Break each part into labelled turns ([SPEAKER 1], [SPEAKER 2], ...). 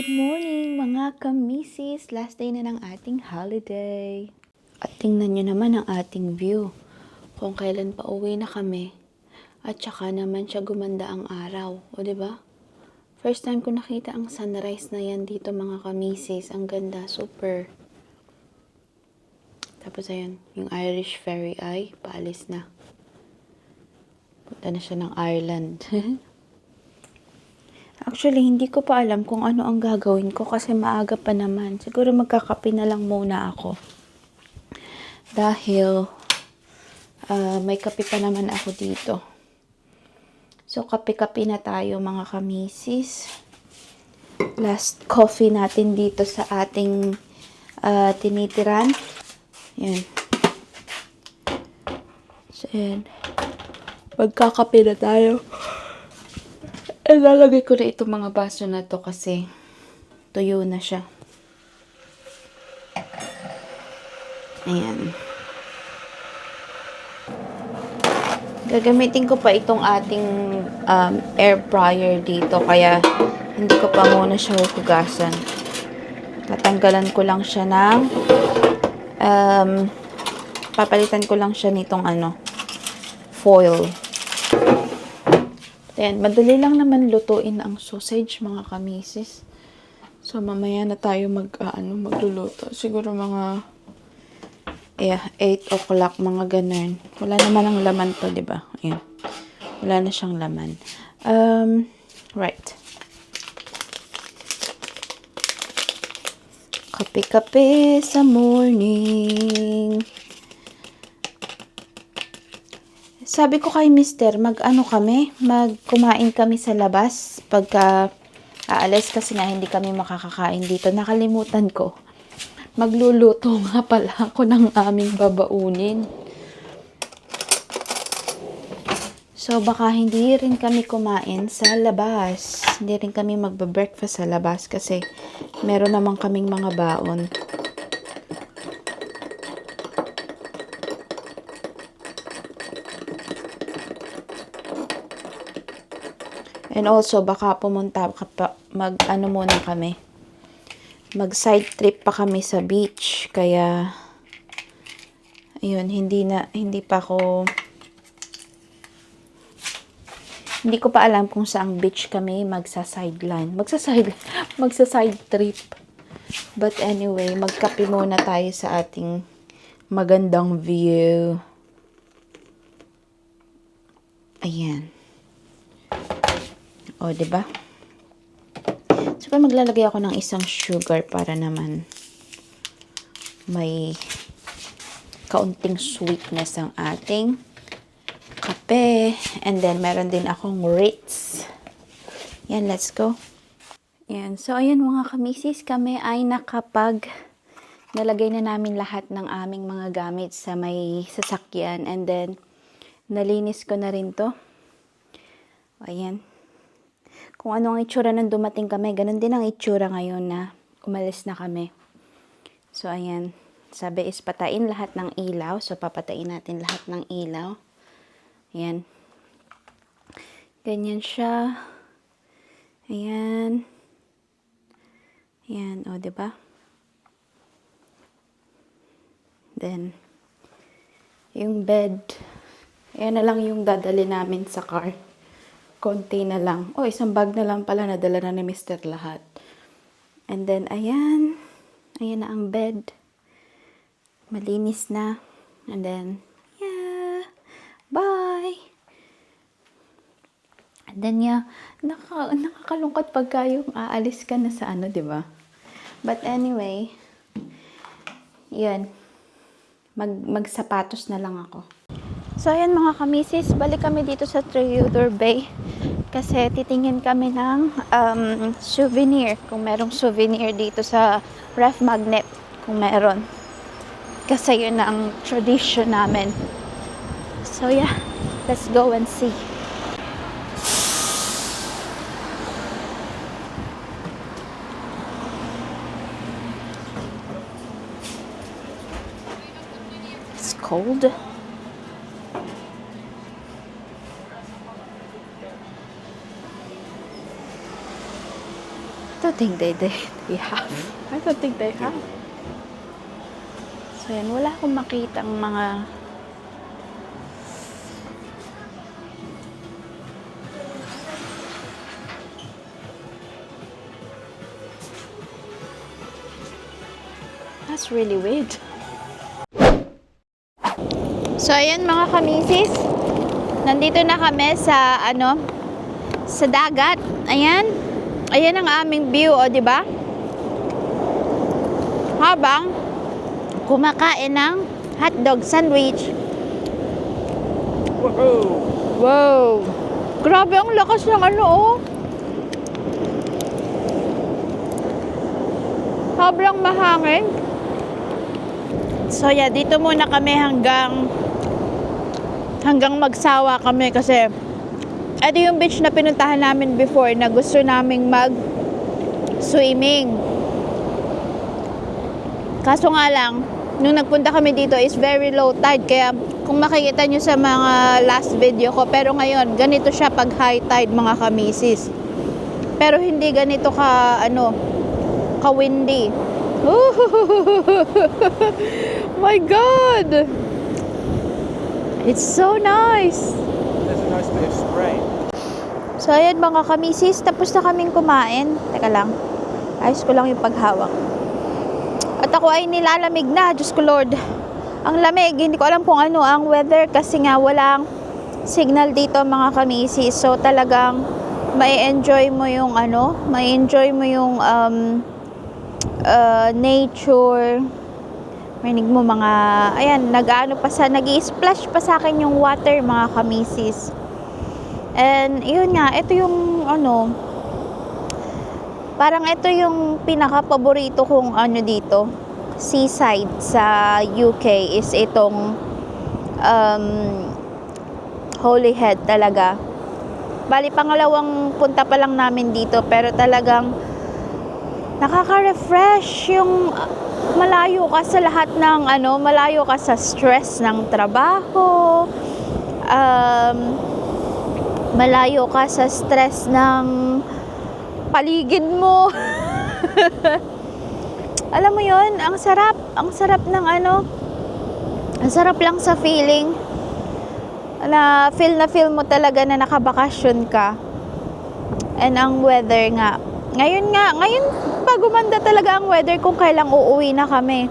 [SPEAKER 1] Good morning mga kamisis! Last day na ng ating holiday. At tingnan nyo naman ang ating view. Kung kailan pa uwi na kami. At saka naman siya gumanda ang araw. O diba? First time ko nakita ang sunrise na yan dito mga kamisis. Ang ganda. Super. Tapos ayan, yung Irish Ferry ay paalis na. Punta na siya ng Ireland. Actually, hindi ko pa alam kung ano ang gagawin ko kasi maaga pa naman. Siguro magkakape na lang muna ako. Dahil may kape pa naman ako dito. So, kape-kape na tayo mga kamisis. Last coffee natin dito sa ating tinitiran. Yan. So, yan. Magkakape na tayo. Ilalagay ko na itong mga baso na to kasi tuyo na siya. Ayan. Gagamitin ko pa itong ating air fryer dito kaya hindi ko pa muna siya hugasan. Tatanggalan ko lang siya ng papalitan ko lang siya nitong foil. Ayan, madali lang naman lutuin ang sausage, mga kamisis. So, mamaya na tayo magluluto. Siguro mga 8 o'clock, mga ganun. Wala naman ang laman to, diba? Ayan. Wala na siyang laman. Right. Kape-kape sa morning. Sabi ko kay Mister, magkumain kami sa labas pagka aalis kasi nga hindi kami makakakain dito. Nakalimutan ko. Magluluto nga pala ako ng aming babaunin. So, baka hindi rin kami kumain sa labas. Hindi rin kami magbe-breakfast sa labas kasi meron naman kaming mga baon. And also, baka pumunta muna kami. Mag-side trip pa kami sa beach. Kaya, ayun, hindi ko pa alam kung saang beach kami magsa-side trip. But anyway, magkape muna tayo sa ating magandang view. Ayan. O, diba? So, maglalagay ako ng isang sugar para naman may kaunting sweetness ang ating kape. And then, meron din akong Ritz. Yan, let's go. Yan. So, ayan mga kamisis, kami ay nalagay na namin lahat ng aming mga gamit sa may sasakyan. And then, nalinis ko na rin to. Ayan. Kung ano ang itsura nang dumating kami, ganun din ang itsura ngayon na umalis na kami. So, ayan. Sabi is patain lahat ng ilaw. So, papatain natin lahat ng ilaw. Ayan. Ganyan siya. Ayan. Ayan. O, diba? Then, yung bed. Ayan na lang yung dadali namin sa car. Konti na lang. Oh, isang bag na lang pala. Nadala na ni Mr. lahat. And then, ayan. Ayan na ang bed. Malinis na. And then, yeah. Bye! And then, yeah. Nakakalungkot pagka yung aalis ka na sa diba? But anyway, yan. Magsapatos na lang ako. So, ayan mga kamisis, balik kami dito sa Theodore Bay kasi titingin kami ng souvenir, kung merong souvenir dito sa ref magnet, kung meron. Kasi yun na ang tradition namin. So, yeah, let's go and see. It's cold. Ito don't think they have. I don't think they have. So yan, wala akong makitang mga that's really weird. So ayan mga kamisis, nandito na kami sa sa dagat. Ayan. Ayan ang aming view, o di ba? Habang kumakain ng hotdog sandwich.
[SPEAKER 2] Woohoo!
[SPEAKER 1] Wow! Grabe ang lakas ng oh. Sobrang mahangin. So yeah, dito muna kami hanggang magsawa kami kasi ito yung beach na pinuntahan namin before na gusto naming mag-swimming. Kaso nga lang, nung nagpunta kami dito is very low tide. Kaya kung makikita nyo sa mga last video ko, pero ngayon, ganito siya pag high tide mga kamisis. Pero hindi ganito ka-windy. My God! It's so nice!
[SPEAKER 2] There's a nice bit of spray.
[SPEAKER 1] So, ayan mga kamisis, tapos na kaming kumain. Teka lang, ayos ko lang yung paghawak. At ako ay nilalamig na, Diyos ko Lord. Ang lamig, hindi ko alam kung ano ang weather kasi nga walang signal dito mga kamisis. So, talagang mai-enjoy mo yung nature. Marinig mo mga, ayan, nag-i-splash pa sa akin yung water mga kamisis. And, yun nga, ito yung, parang ito yung pinaka-paborito kong dito, seaside sa UK is itong, Holyhead talaga. Bali, pangalawang punta pa lang namin dito, pero talagang, nakaka-refresh yung malayo ka sa lahat ng malayo ka sa stress ng trabaho, malayo ka sa stress ng paligid mo. Alam mo yon, ang sarap ng ang sarap lang sa feeling na feel mo talaga na nakabakasyon ka. And ang weather nga, ngayon pag gumanda talaga ang weather kung kailang uuwi na kami.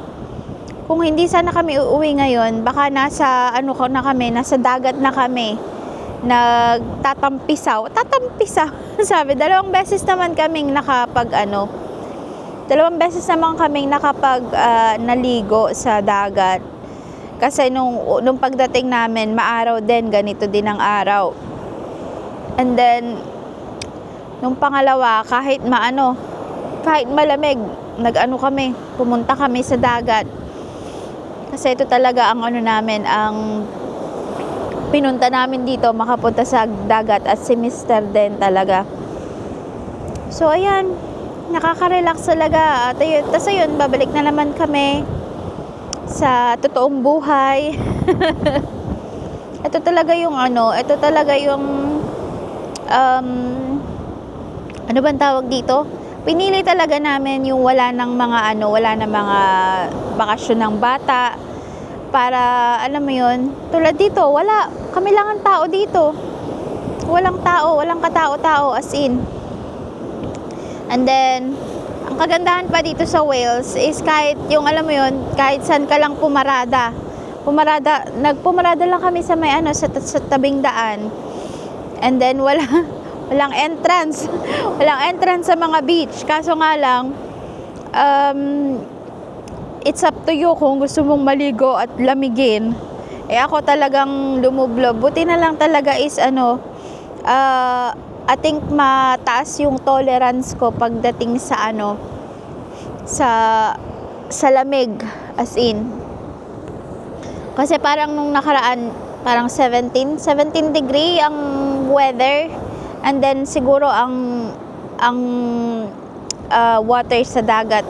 [SPEAKER 1] Kung hindi sana kami uuwi ngayon, baka nasa nasa dagat na kami. Nagtatampisaw. Sabi, dalawang beses naman kaming naligo sa dagat. Kasi nung pagdating namin, maaraw din, ganito din ang araw. And then, nung pangalawa, kahit malamig, pumunta kami sa dagat. Kasi ito talaga ang namin, ang pinunta namin dito, makapunta sa dagat at si Mr. din talaga. So, ayan, nakaka-relax talaga. Tapos ayun, babalik na naman kami sa totoong buhay. Ito talaga yung ano bang tawag dito? Pinili talaga namin yung wala nang mga bakasyon ng bata para alam mo yun, tulad dito, kami lang ang tao dito. Walang katao-tao as in. And then ang kagandahan pa dito sa Wales is kahit yung alam mo yun, kahit saan ka lang nagpumarada lang kami sa may sa tabing daan. And then walang entrance. Walang entrance sa mga beach. Kaso nga lang, it's up to you kung gusto mong maligo at lamigin. Ako talagang lumublob. Buti na lang talaga is I think mataas yung tolerance ko pagdating sa sa lamig, as in. Kasi parang nung nakaraan, parang 17 degree ang weather. And then siguro ang water sa dagat.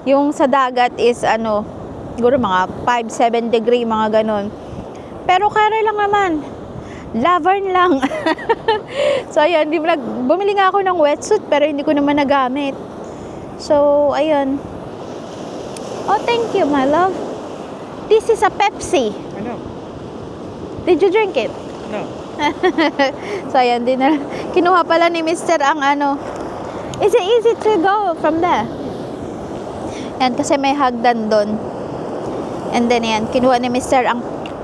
[SPEAKER 1] Yung sa dagat is siguro mga 5-7 degree, mga ganon. Pero carry lang naman. Lavern lang. So, ayun. Bumili nga ako ng wetsuit pero hindi ko naman nagamit. So, ayun. Oh, thank you, my love. This is a Pepsi.
[SPEAKER 2] I know.
[SPEAKER 1] Did you drink it?
[SPEAKER 2] No.
[SPEAKER 1] So, ayan. Kinuha pala ni Mr. ang ano. Is it easy to go from there? Yan, kasi may hagdan doon. And then, yan. Kinuha ni Mr.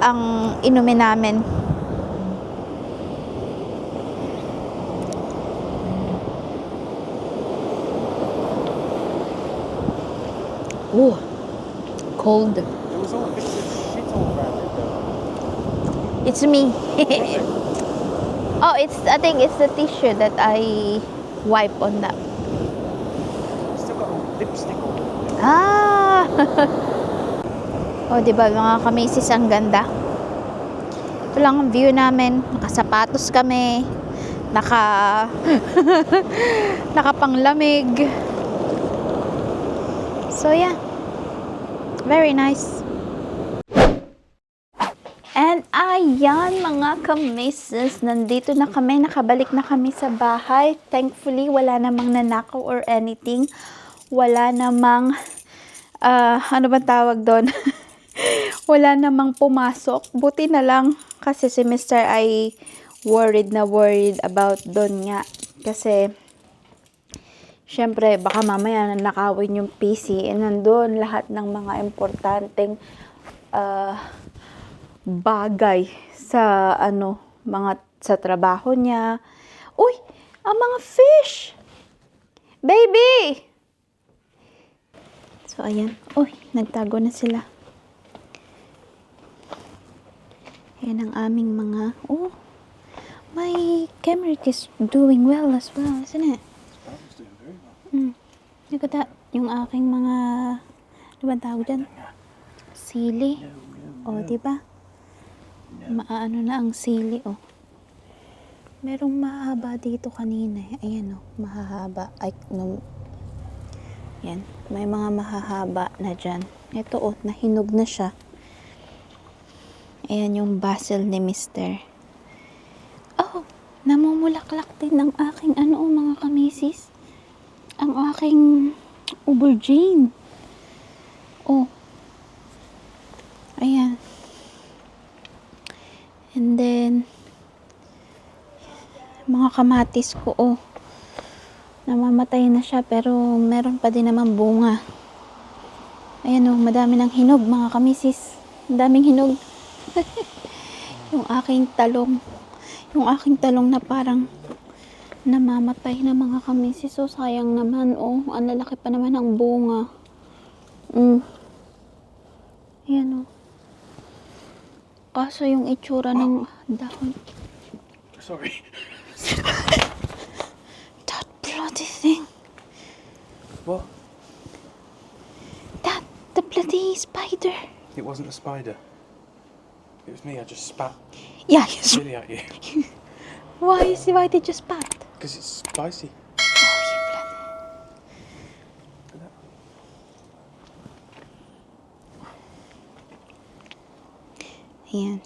[SPEAKER 1] ang inumin namin. Ooh, cold.
[SPEAKER 2] There was all bits of shit all around it though.
[SPEAKER 1] It's me. Oh, I think it's the tissue that I wipe on that.
[SPEAKER 2] It's still got all lipstick all over it.
[SPEAKER 1] Ah! Oh, di ba mga kamisis, ang ganda. Ito lang ang view namin. Nakasapatos kami. Nakapanglamig. So, yeah. Very nice. And ayan mga kamisis, nandito na kami, nakabalik na kami sa bahay. Thankfully, wala namang nanakaw or anything. Wala namang, ano ba tawag doon? Wala namang pumasok. Buti na lang kasi si Mr. ay worried about doon nga. Kasi, syempre, baka mamaya nanakawin yung PC. And nandun lahat ng mga importanteng bagay sa sa trabaho niya. Uy, ang mga fish! Baby! So, ayan. Uy, nagtago na sila. Ayan ang aming mga... Oh, my camera is doing well as well, isn't it? Look at that. Yung aking mga... Ano ba tawag dyan? Sili. O, diba? Maano na ang sili, oh. Merong mahaba dito kanina. Ayan, oh. Mahahaba. Ay, no. Yan. May mga mahahaba na dyan. Ito, oh. Nahinog na siya. Ayan yung basil ni Mr. Oh, namumulaklak din ng aking mga kamisis. Ang aking aubergine. Oh. Ayan. And then, mga kamatis ko, oh. Namamatay na siya, pero meron pa din naman bunga. Ayan, oh. Madami ng hinog, mga kamisis. Madaming hinog. Yung aking talong. Yung aking talong na parang namamatay na, mga kamisis. So, sayang naman, oh. Ang lalaki pa naman ng bunga. Ayan, oh. Kaso yung itsura ng dahon.
[SPEAKER 2] Sorry.
[SPEAKER 1] That bloody thing.
[SPEAKER 2] What?
[SPEAKER 1] The bloody spider.
[SPEAKER 2] It wasn't a spider. It was me. I just spat
[SPEAKER 1] Yeah, yes.
[SPEAKER 2] really at you.
[SPEAKER 1] Why did you spat?
[SPEAKER 2] Because it's spicy.
[SPEAKER 1] Oh, you bloody... Ayan.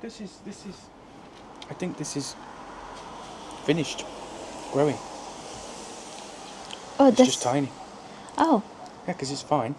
[SPEAKER 2] This is. I think this is finished growing.
[SPEAKER 1] Oh,
[SPEAKER 2] It's just tiny.
[SPEAKER 1] Oh,
[SPEAKER 2] Yeah, because it's fine.